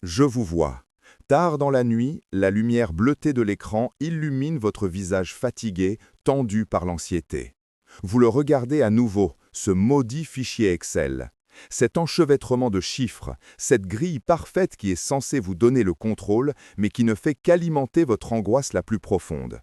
Je vous vois. Tard dans la nuit, la lumière bleutée de l'écran illumine votre visage fatigué, tendu par l'anxiété. Vous le regardez à nouveau, ce maudit fichier Excel. Cet enchevêtrement de chiffres, cette grille parfaite qui est censée vous donner le contrôle, mais qui ne fait qu'alimenter votre angoisse la plus profonde.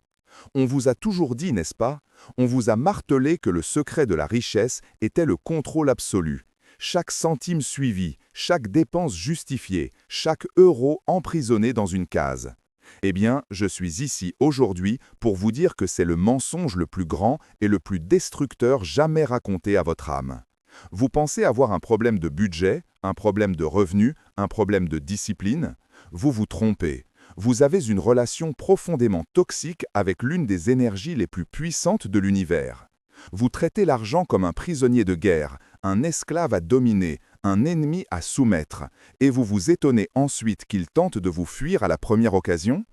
On vous a toujours dit, n'est-ce pas? On vous a martelé que le secret de la richesse était le contrôle absolu. Chaque centime suivi, chaque dépense justifiée, chaque euro emprisonné dans une case. Eh bien, je suis ici aujourd'hui pour vous dire que c'est le mensonge le plus grand et le plus destructeur jamais raconté à votre âme. Vous pensez avoir un problème de budget, un problème de revenus, un problème de discipline? Vous vous trompez. Vous avez une relation profondément toxique avec l'une des énergies les plus puissantes de l'univers. Vous traitez l'argent comme un prisonnier de guerre, un esclave à dominer, un ennemi à soumettre, et vous vous étonnez ensuite qu'il tente de vous fuir à la première occasion?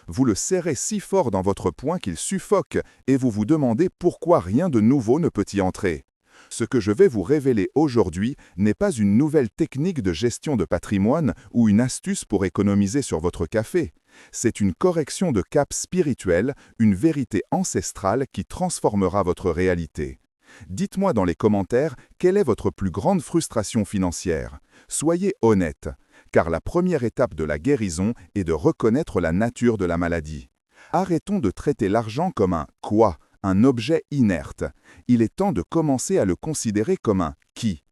Vous le serrez si fort dans votre poing qu'il suffoque, et vous vous demandez pourquoi rien de nouveau ne peut y entrer. Ce que je vais vous révéler aujourd'hui n'est pas une nouvelle technique de gestion de patrimoine ou une astuce pour économiser sur votre café. C'est une correction de cap spirituel, une vérité ancestrale qui transformera votre réalité. Dites-moi dans les commentaires quelle est votre plus grande frustration financière. Soyez honnête, car la première étape de la guérison est de reconnaître la nature de la maladie. Arrêtons de traiter l'argent comme un « quoi », un objet inerte. Il est temps de commencer à le considérer comme un « qui ».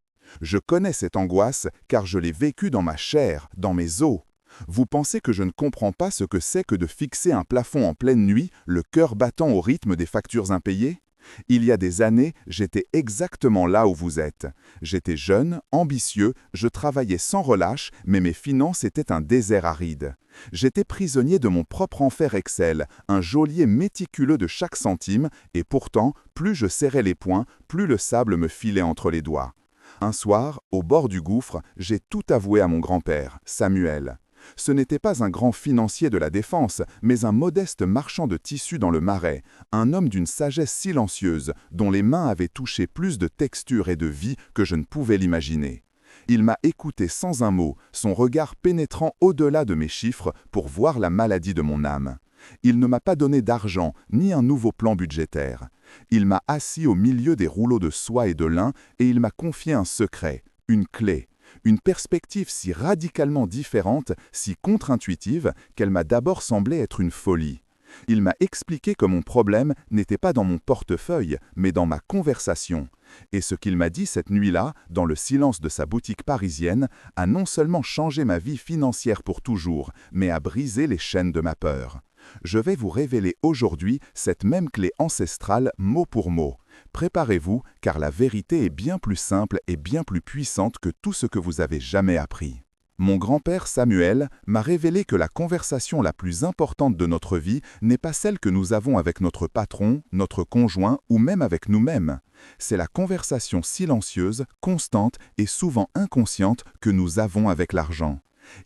Je connais cette angoisse car je l'ai vécue dans ma chair, dans mes os. Vous pensez que je ne comprends pas ce que c'est que de fixer un plafond en pleine nuit, le cœur battant au rythme des factures impayées? Il y a des années, j'étais exactement là où vous êtes. J'étais jeune, ambitieux, je travaillais sans relâche, mais mes finances étaient un désert aride. J'étais prisonnier de mon propre enfer Excel, un geôlier méticuleux de chaque centime, et pourtant, plus je serrais les poings, plus le sable me filait entre les doigts. Un soir, au bord du gouffre, j'ai tout avoué à mon grand-père, Samuel. Ce n'était pas un grand financier de la défense, mais un modeste marchand de tissus dans le Marais, un homme d'une sagesse silencieuse, dont les mains avaient touché plus de texture et de vie que je ne pouvais l'imaginer. Il m'a écouté sans un mot, son regard pénétrant au-delà de mes chiffres pour voir la maladie de mon âme. Il ne m'a pas donné d'argent, ni un nouveau plan budgétaire. Il m'a assis au milieu des rouleaux de soie et de lin et il m'a confié un secret, une clé. Une perspective si radicalement différente, si contre-intuitive, qu'elle m'a d'abord semblé être une folie. Il m'a expliqué que mon problème n'était pas dans mon portefeuille, mais dans ma conversation. Et ce qu'il m'a dit cette nuit-là, dans le silence de sa boutique parisienne, a non seulement changé ma vie financière pour toujours, mais a brisé les chaînes de ma peur. Je vais vous révéler aujourd'hui cette même clé ancestrale mot pour mot. Préparez-vous, car la vérité est bien plus simple et bien plus puissante que tout ce que vous avez jamais appris. Mon grand-père Samuel m'a révélé que la conversation la plus importante de notre vie n'est pas celle que nous avons avec notre patron, notre conjoint ou même avec nous-mêmes. C'est la conversation silencieuse, constante et souvent inconsciente que nous avons avec l'argent.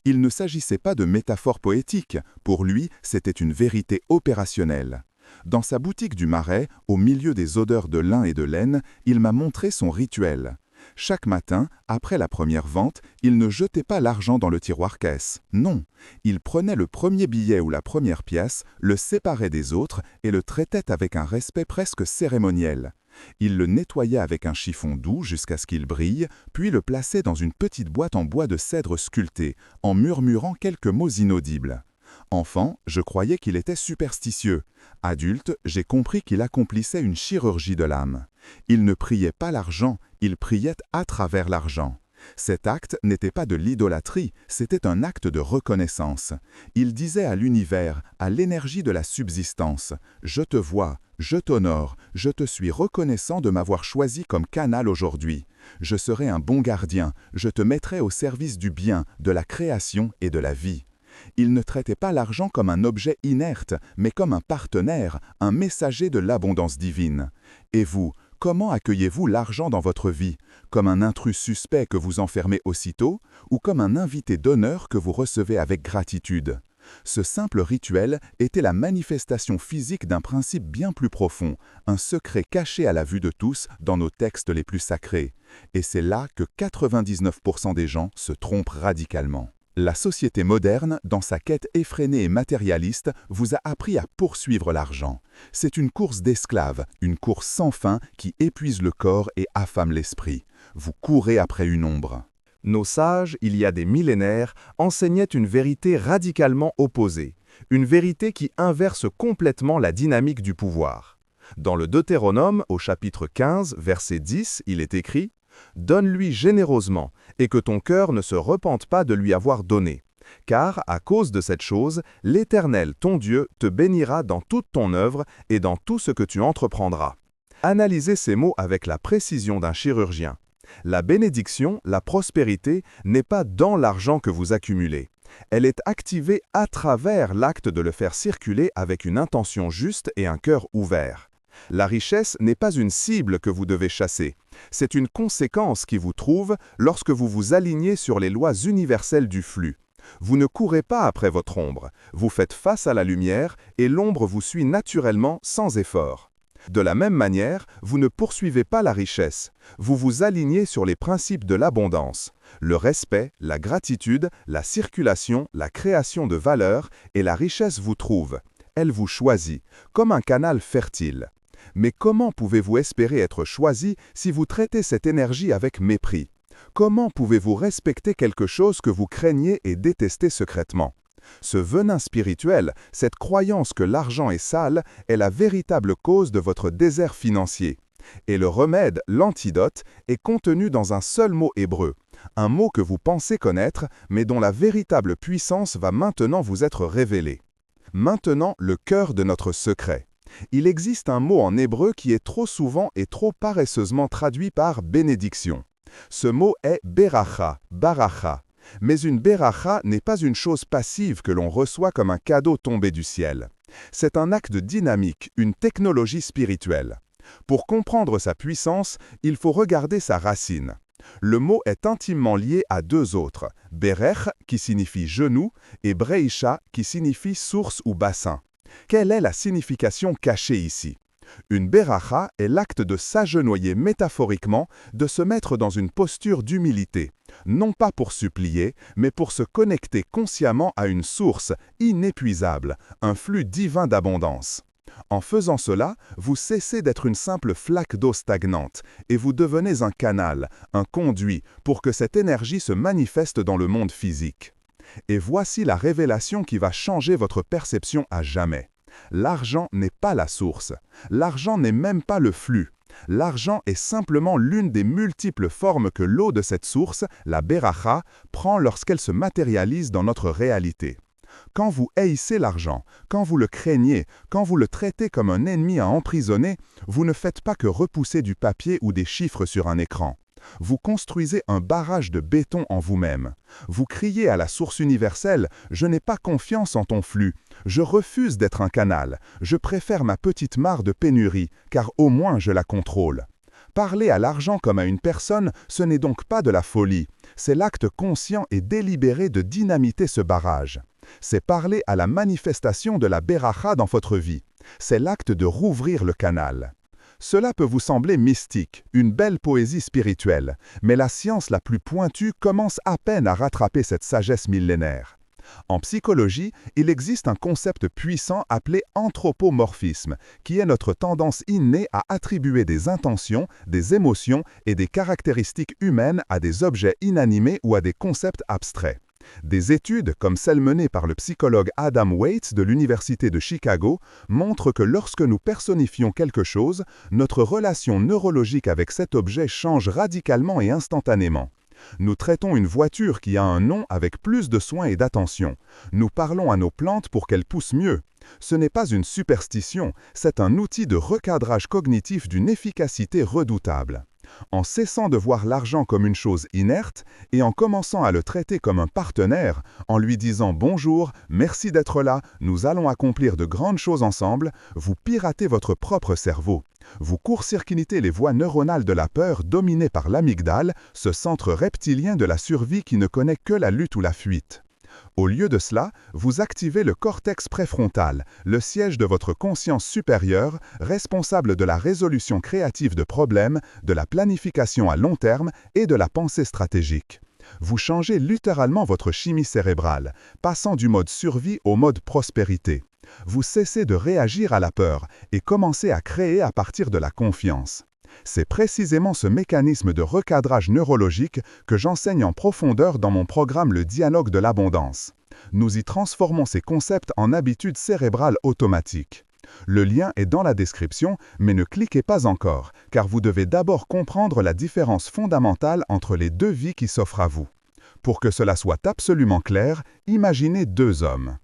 Il ne s'agissait pas de métaphores poétiques, pour lui, c'était une vérité opérationnelle. Dans sa boutique du Marais, au milieu des odeurs de lin et de laine, il m'a montré son rituel. Chaque matin, après la première vente, il ne jetait pas l'argent dans le tiroir caisse. Non, il prenait le premier billet ou la première pièce, le séparait des autres et le traitait avec un respect presque cérémoniel. Il le nettoyait avec un chiffon doux jusqu'à ce qu'il brille, puis le plaçait dans une petite boîte en bois de cèdre sculpté, en murmurant quelques mots inaudibles. Enfant, je croyais qu'il était superstitieux. Adulte, j'ai compris qu'il accomplissait une chirurgie de l'âme. Il ne priait pas l'argent, il priait à travers l'argent. Cet acte n'était pas de l'idolâtrie, c'était un acte de reconnaissance. Il disait à l'univers, à l'énergie de la subsistance, « Je te vois, je t'honore, je te suis reconnaissant de m'avoir choisi comme canal aujourd'hui. Je serai un bon gardien, je te mettrai au service du bien, de la création et de la vie. » Il ne traitait pas l'argent comme un objet inerte, mais comme un partenaire, un messager de l'abondance divine. Et vous, comment accueillez-vous l'argent dans votre vie? Comme un intrus suspect que vous enfermez aussitôt, ou comme un invité d'honneur que vous recevez avec gratitude? Ce simple rituel était la manifestation physique d'un principe bien plus profond, un secret caché à la vue de tous dans nos textes les plus sacrés. Et c'est là que 99% des gens se trompent radicalement. La société moderne, dans sa quête effrénée et matérialiste, vous a appris à poursuivre l'argent. C'est une course d'esclaves, une course sans fin qui épuise le corps et affame l'esprit. Vous courez après une ombre. Nos sages, il y a des millénaires, enseignaient une vérité radicalement opposée, une vérité qui inverse complètement la dynamique du pouvoir. Dans le Deutéronome, au chapitre 15, verset 10, il est écrit « Donne-lui généreusement, et que ton cœur ne se repente pas de lui avoir donné. Car, à cause de cette chose, l'Éternel, ton Dieu, te bénira dans toute ton œuvre et dans tout ce que tu entreprendras. » Analysez ces mots avec la précision d'un chirurgien. La bénédiction, la prospérité, n'est pas dans l'argent que vous accumulez. Elle est activée à travers l'acte de le faire circuler avec une intention juste et un cœur ouvert. La richesse n'est pas une cible que vous devez chasser. C'est une conséquence qui vous trouve lorsque vous vous alignez sur les lois universelles du flux. Vous ne courez pas après votre ombre. Vous faites face à la lumière et l'ombre vous suit naturellement sans effort. De la même manière, vous ne poursuivez pas la richesse. Vous vous alignez sur les principes de l'abondance. Le respect, la gratitude, la circulation, la création de valeur et la richesse vous trouvent. Elle vous choisit, comme un canal fertile. Mais comment pouvez-vous espérer être choisi si vous traitez cette énergie avec mépris? Comment pouvez-vous respecter quelque chose que vous craignez et détestez secrètement? Ce venin spirituel, cette croyance que l'argent est sale, est la véritable cause de votre désert financier. Et le remède, l'antidote, est contenu dans un seul mot hébreu, un mot que vous pensez connaître, mais dont la véritable puissance va maintenant vous être révélée. Maintenant, le cœur de notre secret. Il existe un mot en hébreu qui est trop souvent et trop paresseusement traduit par « bénédiction ». Ce mot est « beracha », « baracha ». Mais une beracha n'est pas une chose passive que l'on reçoit comme un cadeau tombé du ciel. C'est un acte dynamique, une technologie spirituelle. Pour comprendre sa puissance, il faut regarder sa racine. Le mot est intimement lié à deux autres, berech qui signifie genou et breisha qui signifie source ou bassin. Quelle est la signification cachée ici? Une beracha est l'acte de s'agenouiller métaphoriquement, de se mettre dans une posture d'humilité, non pas pour supplier, mais pour se connecter consciemment à une source inépuisable, un flux divin d'abondance. En faisant cela, vous cessez d'être une simple flaque d'eau stagnante et vous devenez un canal, un conduit pour que cette énergie se manifeste dans le monde physique. Et voici la révélation qui va changer votre perception à jamais. L'argent n'est pas la source. L'argent n'est même pas le flux. L'argent est simplement l'une des multiples formes que l'eau de cette source, la beracha, prend lorsqu'elle se matérialise dans notre réalité. Quand vous haïssez l'argent, quand vous le craignez, quand vous le traitez comme un ennemi à emprisonner, vous ne faites pas que repousser du papier ou des chiffres sur un écran. Vous construisez un barrage de béton en vous-même. Vous criez à la source universelle « Je n'ai pas confiance en ton flux. Je refuse d'être un canal. Je préfère ma petite mare de pénurie, car au moins je la contrôle. » Parler à l'argent comme à une personne, ce n'est donc pas de la folie. C'est l'acte conscient et délibéré de dynamiter ce barrage. C'est parler à la manifestation de la beracha dans votre vie. C'est l'acte de rouvrir le canal. Cela peut vous sembler mystique, une belle poésie spirituelle, mais la science la plus pointue commence à peine à rattraper cette sagesse millénaire. En psychologie, il existe un concept puissant appelé anthropomorphisme, qui est notre tendance innée à attribuer des intentions, des émotions et des caractéristiques humaines à des objets inanimés ou à des concepts abstraits. Des études, comme celle menée par le psychologue Adam Waits de l'Université de Chicago, montrent que lorsque nous personnifions quelque chose, notre relation neurologique avec cet objet change radicalement et instantanément. Nous traitons une voiture qui a un nom avec plus de soin et d'attention. Nous parlons à nos plantes pour qu'elles poussent mieux. Ce n'est pas une superstition, c'est un outil de recadrage cognitif d'une efficacité redoutable. En cessant de voir l'argent comme une chose inerte et en commençant à le traiter comme un partenaire, en lui disant « Bonjour, merci d'être là, nous allons accomplir de grandes choses ensemble », vous piratez votre propre cerveau. Vous court-circuitez les voies neuronales de la peur dominées par l'amygdale, ce centre reptilien de la survie qui ne connaît que la lutte ou la fuite. Au lieu de cela, vous activez le cortex préfrontal, le siège de votre conscience supérieure, responsable de la résolution créative de problèmes, de la planification à long terme et de la pensée stratégique. Vous changez littéralement votre chimie cérébrale, passant du mode survie au mode prospérité. Vous cessez de réagir à la peur et commencez à créer à partir de la confiance. C'est précisément ce mécanisme de recadrage neurologique que j'enseigne en profondeur dans mon programme Le Dialogue de l'Abondance. Nous y transformons ces concepts en habitudes cérébrales automatiques. Le lien est dans la description, mais ne cliquez pas encore, car vous devez d'abord comprendre la différence fondamentale entre les deux vies qui s'offrent à vous. Pour que cela soit absolument clair, imaginez deux hommes.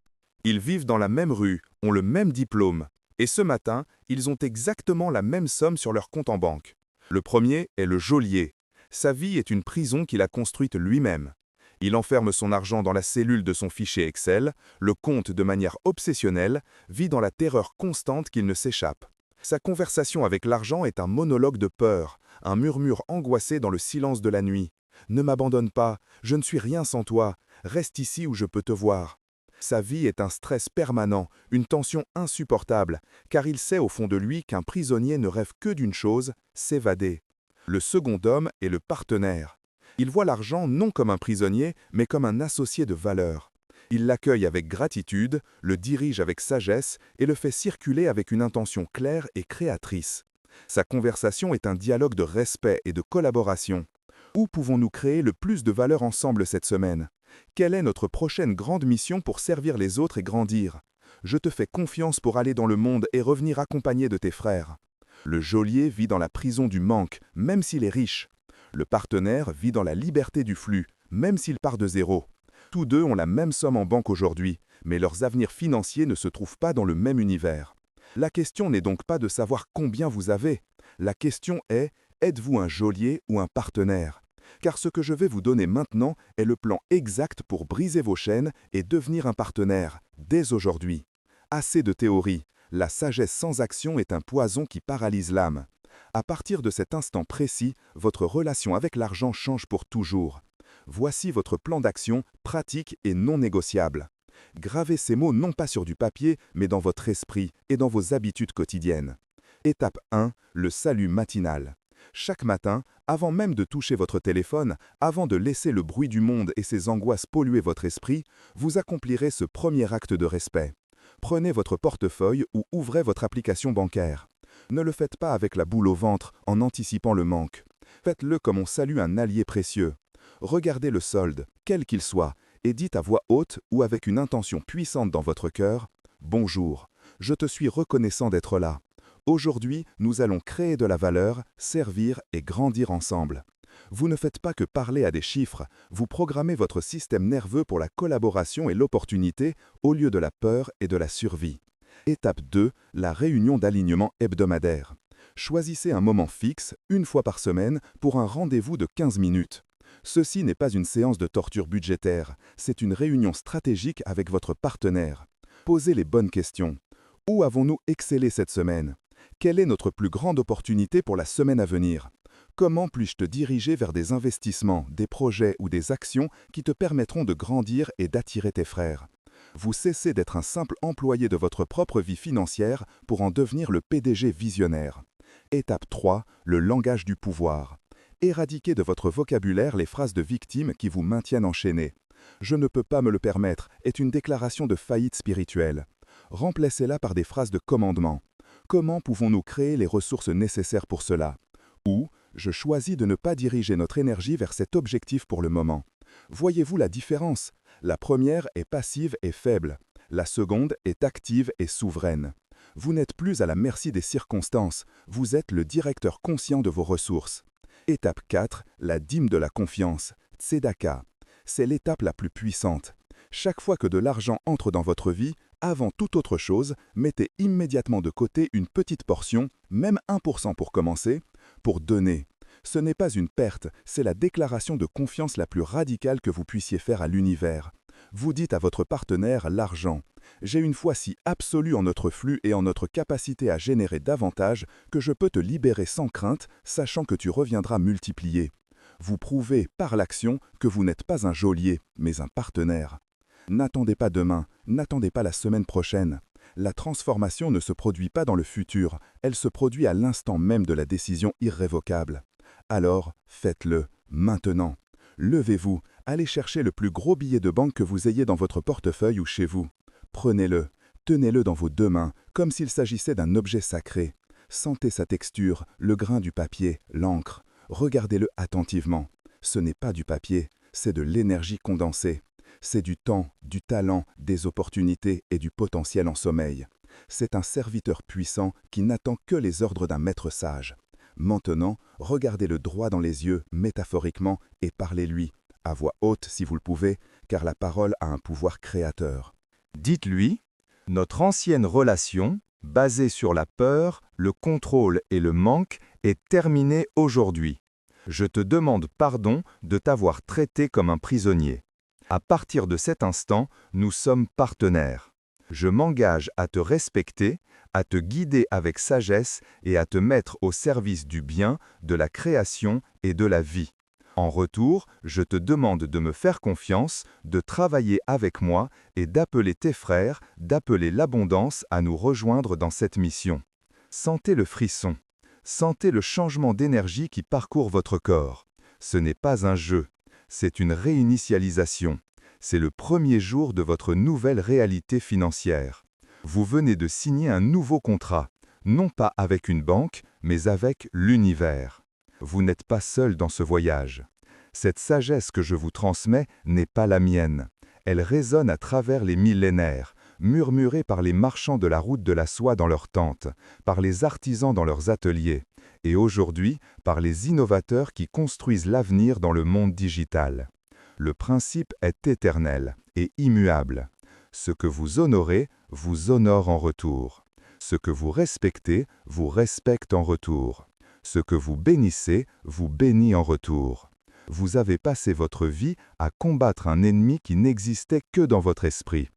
Ils vivent dans la même rue, ont le même diplôme, et ce matin, ils ont exactement la même somme sur leur compte en banque. Le premier est le geôlier. Sa vie est une prison qu'il a construite lui-même. Il enferme son argent dans la cellule de son fichier Excel, le compte de manière obsessionnelle, vit dans la terreur constante qu'il ne s'échappe. Sa conversation avec l'argent est un monologue de peur, un murmure angoissé dans le silence de la nuit. « Ne m'abandonne pas, je ne suis rien sans toi, reste ici où je peux te voir ». Sa vie est un stress permanent, une tension insupportable, car il sait au fond de lui qu'un prisonnier ne rêve que d'une chose, s'évader. Le second homme est le partenaire. Il voit l'argent non comme un prisonnier, mais comme un associé de valeur. Il l'accueille avec gratitude, le dirige avec sagesse et le fait circuler avec une intention claire et créatrice. Sa conversation est un dialogue de respect et de collaboration. Où pouvons-nous créer le plus de valeur ensemble cette semaine ? Quelle est notre prochaine grande mission pour servir les autres et grandir? Je te fais confiance pour aller dans le monde et revenir accompagné de tes frères. Le geôlier vit dans la prison du manque, même s'il est riche. Le partenaire vit dans la liberté du flux, même s'il part de zéro. Tous deux ont la même somme en banque aujourd'hui, mais leurs avenirs financiers ne se trouvent pas dans le même univers. La question n'est donc pas de savoir combien vous avez. La question est, êtes-vous un geôlier ou un partenaire? Car ce que je vais vous donner maintenant est le plan exact pour briser vos chaînes et devenir un partenaire, dès aujourd'hui. Assez de théorie, la sagesse sans action est un poison qui paralyse l'âme. À partir de cet instant précis, votre relation avec l'argent change pour toujours. Voici votre plan d'action, pratique et non négociable. Gravez ces mots non pas sur du papier, mais dans votre esprit et dans vos habitudes quotidiennes. Étape 1, le salut matinal. Chaque matin, avant même de toucher votre téléphone, avant de laisser le bruit du monde et ses angoisses polluer votre esprit, vous accomplirez ce premier acte de respect. Prenez votre portefeuille ou ouvrez votre application bancaire. Ne le faites pas avec la boule au ventre en anticipant le manque. Faites-le comme on salue un allié précieux. Regardez le solde, quel qu'il soit, et dites à voix haute ou avec une intention puissante dans votre cœur « Bonjour, je te suis reconnaissant d'être là. Aujourd'hui, nous allons créer de la valeur, servir et grandir ensemble. » Vous ne faites pas que parler à des chiffres, vous programmez votre système nerveux pour la collaboration et l'opportunité au lieu de la peur et de la survie. Étape 2, la réunion d'alignement hebdomadaire. Choisissez un moment fixe, une fois par semaine, pour un rendez-vous de 15 minutes. Ceci n'est pas une séance de torture budgétaire, c'est une réunion stratégique avec votre partenaire. Posez les bonnes questions. Où avons-nous excellé cette semaine? Quelle est notre plus grande opportunité pour la semaine à venir? Comment puis-je te diriger vers des investissements, des projets ou des actions qui te permettront de grandir et d'attirer tes frères? Vous cessez d'être un simple employé de votre propre vie financière pour en devenir le PDG visionnaire. Étape 3, le langage du pouvoir. Éradiquez de votre vocabulaire les phrases de victime qui vous maintiennent enchaîné. « Je ne peux pas me le permettre » est une déclaration de faillite spirituelle. Remplacez-la par des phrases de commandement. Comment pouvons-nous créer les ressources nécessaires pour cela? Ou « Je choisis de ne pas diriger notre énergie vers cet objectif pour le moment ». Voyez-vous la différence? La première est passive et faible. La seconde est active et souveraine. Vous n'êtes plus à la merci des circonstances, vous êtes le directeur conscient de vos ressources. Étape 4, la dîme de la confiance, Tzedaka. C'est l'étape la plus puissante. Chaque fois que de l'argent entre dans votre vie, avant toute autre chose, mettez immédiatement de côté une petite portion, même 1% pour commencer, pour donner. Ce n'est pas une perte, c'est la déclaration de confiance la plus radicale que vous puissiez faire à l'univers. Vous dites à votre partenaire l'argent. J'ai une foi si absolue en notre flux et en notre capacité à générer davantage que je peux te libérer sans crainte, sachant que tu reviendras multiplier. Vous prouvez par l'action que vous n'êtes pas un geôlier, mais un partenaire. N'attendez pas demain, n'attendez pas la semaine prochaine. La transformation ne se produit pas dans le futur, elle se produit à l'instant même de la décision irrévocable. Alors, faites-le, maintenant. Levez-vous, Allez chercher le plus gros billet de banque que vous ayez dans votre portefeuille ou chez vous. Prenez-le, tenez-le dans vos deux mains, comme s'il s'agissait d'un objet sacré. Sentez sa texture, le grain du papier, l'encre. Regardez-le attentivement. Ce n'est pas du papier, c'est de l'énergie condensée. C'est du temps, du talent, des opportunités et du potentiel en sommeil. C'est un serviteur puissant qui n'attend que les ordres d'un maître sage. Maintenant, regardez-le droit dans les yeux, métaphoriquement, et parlez-lui, à voix haute si vous le pouvez, car la parole a un pouvoir créateur. Dites-lui, notre ancienne relation, basée sur la peur, le contrôle et le manque, est terminée aujourd'hui. Je te demande pardon de t'avoir traité comme un prisonnier. À partir de cet instant, nous sommes partenaires. Je m'engage à te respecter, à te guider avec sagesse et à te mettre au service du bien, de la création et de la vie. En retour, je te demande de me faire confiance, de travailler avec moi et d'appeler tes frères, d'appeler l'abondance à nous rejoindre dans cette mission. Sentez le frisson. Sentez le changement d'énergie qui parcourt votre corps. Ce n'est pas un jeu, c'est une réinitialisation. C'est le premier jour de votre nouvelle réalité financière. Vous venez de signer un nouveau contrat, non pas avec une banque, mais avec l'univers. Vous n'êtes pas seul dans ce voyage. Cette sagesse que je vous transmets n'est pas la mienne. Elle résonne à travers les millénaires, murmurée par les marchands de la route de la soie dans leurs tentes, par les artisans dans leurs ateliers, et aujourd'hui par les innovateurs qui construisent l'avenir dans le monde digital. Le principe est éternel et immuable. Ce que vous honorez, vous honore en retour. Ce que vous respectez, vous respecte en retour. Ce que vous bénissez, vous bénit en retour. Vous avez passé votre vie à combattre un ennemi qui n'existait que dans votre esprit.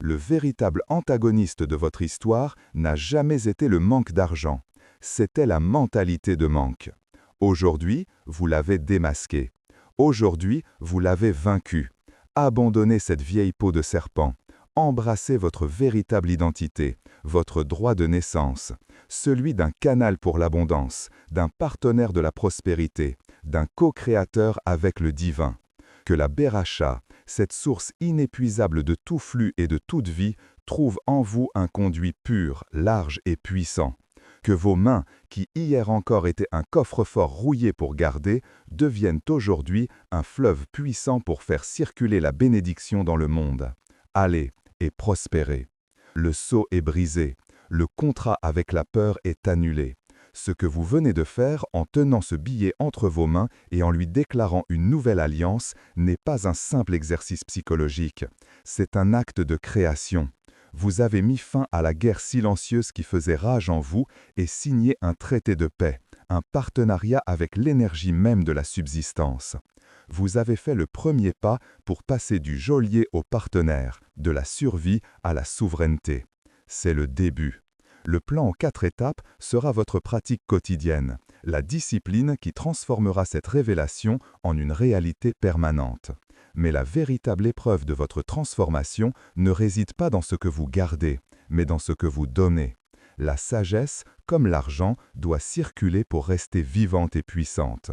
Le véritable antagoniste de votre histoire n'a jamais été le manque d'argent. C'était la mentalité de manque. Aujourd'hui, vous l'avez démasqué. Aujourd'hui, vous l'avez vaincu. Abandonnez cette vieille peau de serpent. Embrassez votre véritable identité, votre droit de naissance, celui d'un canal pour l'abondance, d'un partenaire de la prospérité, d'un co-créateur avec le divin. Que la Beracha, cette source inépuisable de tout flux et de toute vie, trouve en vous un conduit pur, large et puissant. Que vos mains, qui hier encore étaient un coffre-fort rouillé pour garder, deviennent aujourd'hui un fleuve puissant pour faire circuler la bénédiction dans le monde. Allez et prospérez. Le sceau est brisé. Le contrat avec la peur est annulé. Ce que vous venez de faire en tenant ce billet entre vos mains et en lui déclarant une nouvelle alliance n'est pas un simple exercice psychologique. C'est un acte de création. Vous avez mis fin à la guerre silencieuse qui faisait rage en vous et signé un traité de paix, un partenariat avec l'énergie même de la subsistance. Vous avez fait le premier pas pour passer du geôlier au partenaire, de la survie à la souveraineté. C'est le début. Le plan en 4 étapes sera votre pratique quotidienne, la discipline qui transformera cette révélation en une réalité permanente. Mais la véritable épreuve de votre transformation ne réside pas dans ce que vous gardez, mais dans ce que vous donnez. La sagesse, comme l'argent, doit circuler pour rester vivante et puissante.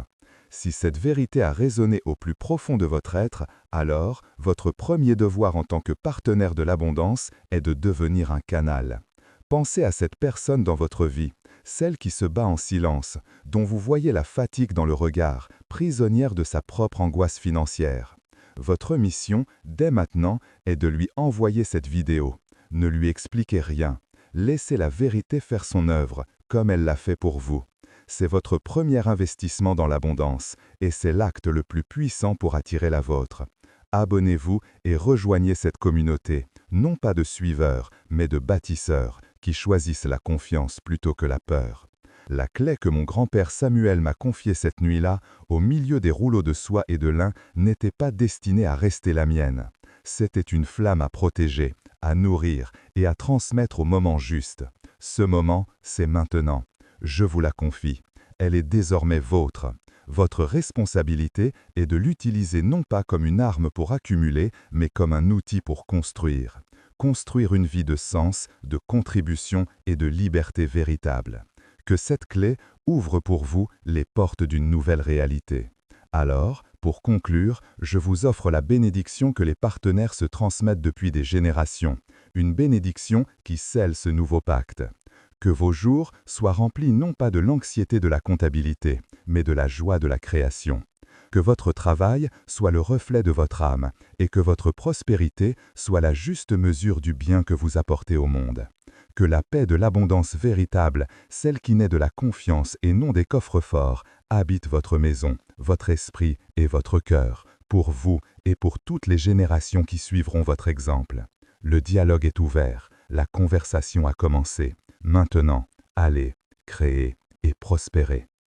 Si cette vérité a résonné au plus profond de votre être, alors votre premier devoir en tant que partenaire de l'abondance est de devenir un canal. Pensez à cette personne dans votre vie, celle qui se bat en silence, dont vous voyez la fatigue dans le regard, prisonnière de sa propre angoisse financière. Votre mission, dès maintenant, est de lui envoyer cette vidéo. Ne lui expliquez rien. Laissez la vérité faire son œuvre, comme elle l'a fait pour vous. C'est votre premier investissement dans l'abondance, et c'est l'acte le plus puissant pour attirer la vôtre. Abonnez-vous et rejoignez cette communauté, non pas de suiveurs, mais de bâtisseurs, qui choisissent la confiance plutôt que la peur. La clé que mon grand-père Samuel m'a confiée cette nuit-là, au milieu des rouleaux de soie et de lin, n'était pas destinée à rester la mienne. C'était une flamme à protéger, à nourrir et à transmettre au moment juste. Ce moment, c'est maintenant. Je vous la confie. Elle est désormais vôtre. Votre responsabilité est de l'utiliser non pas comme une arme pour accumuler, mais comme un outil pour construire. Construire une vie de sens, de contribution et de liberté véritable. Que cette clé ouvre pour vous les portes d'une nouvelle réalité. Alors, pour conclure, je vous offre la bénédiction que les partenaires se transmettent depuis des générations, une bénédiction qui scelle ce nouveau pacte. Que vos jours soient remplis non pas de l'anxiété de la comptabilité, mais de la joie de la création. Que votre travail soit le reflet de votre âme, et que votre prospérité soit la juste mesure du bien que vous apportez au monde. Que la paix de l'abondance véritable, celle qui naît de la confiance et non des coffres forts, habite votre maison, votre esprit et votre cœur, pour vous et pour toutes les générations qui suivront votre exemple. Le dialogue est ouvert, la conversation a commencé. Maintenant, allez, créez et prospérez.